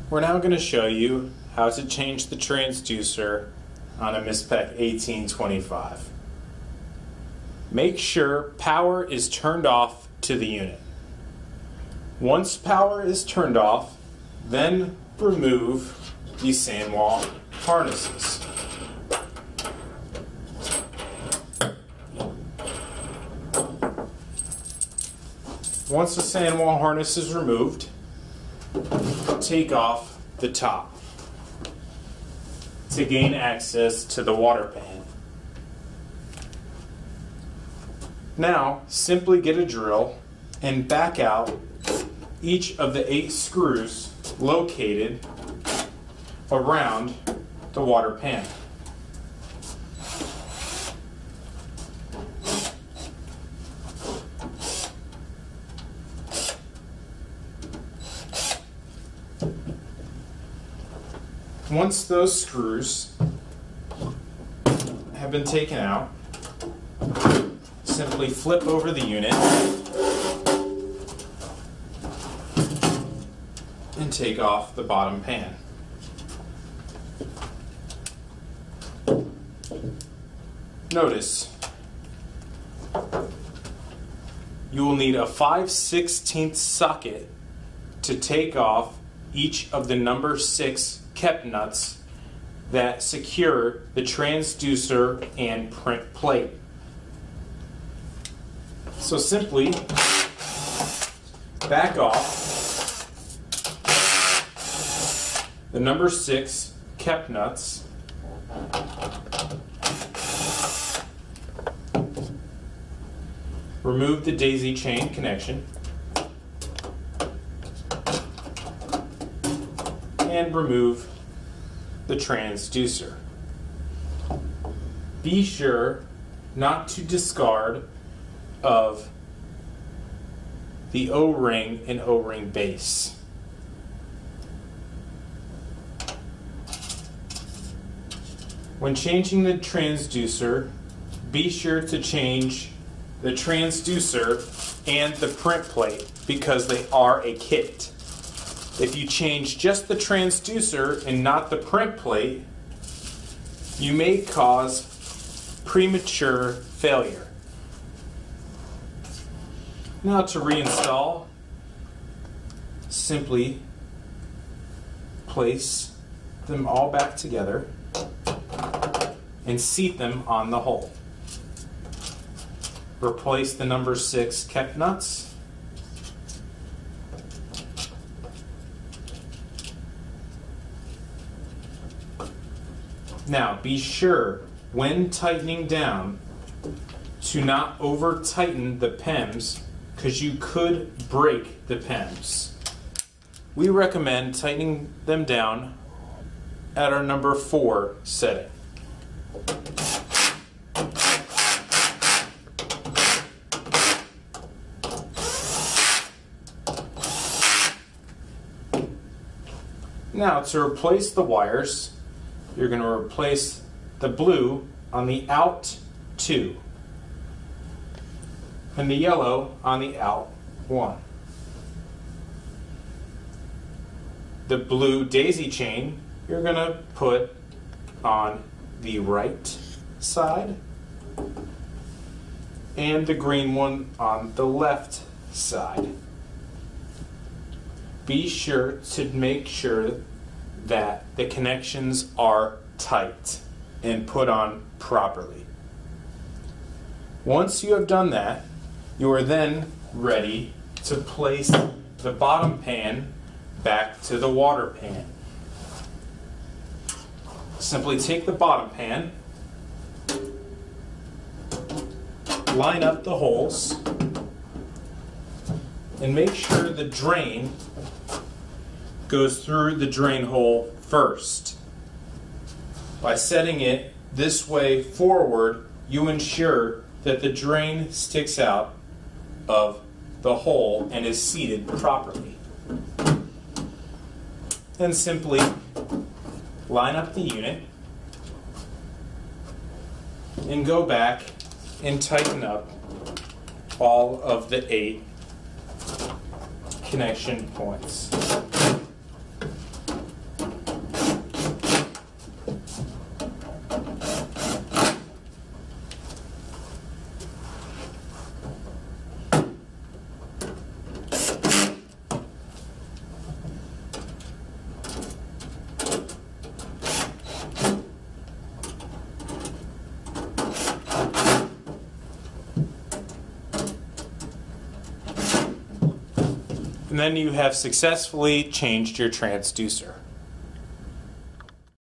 We're now going to show you how to change the transducer on a MistPac 1825. Make sure power is turned off to the unit. Once power is turned off, then remove the sand wall harnesses. Once the sand wall harness is removed, take off the top to gain access to the water pan. Now, simply get a drill and back out each of the 8 screws located around the water pan. Once those screws have been taken out, simply flip over the unit and take off the bottom pan. Notice you will need a 5/16 socket to take off each of the number 6 kept nuts that secure the transducer and print plate. So simply back off the number 6 kept nuts, remove the daisy chain connection, and remove the transducer. Be sure not to discard of the O-ring and O-ring base. When changing the transducer, be sure to change the transducer and the print plate because they are a kit. If you change just the transducer and not the print plate, you may cause premature failure. Now to reinstall, simply place them all back together and seat them on the hole. Replace the number 6 kept nuts. Now be sure when tightening down to not over tighten the PEMs because you could break the PEMs. We recommend tightening them down at our number 4 setting. Now to replace the wires, you're going to replace the blue on the out 2 and the yellow on the out 1. The blue daisy chain you're going to put on the right side and the green one on the left side. Be sure to make sure that the connections are tight and put on properly. Once you have done that, you are then ready to place the bottom pan back to the water pan. Simply take the bottom pan, line up the holes, and make sure the drain goes through the drain hole first. By setting it this way forward, you ensure that the drain sticks out of the hole and is seated properly. Then simply line up the unit and go back and tighten up all of the 8 connection points. And then you have successfully changed your transducer.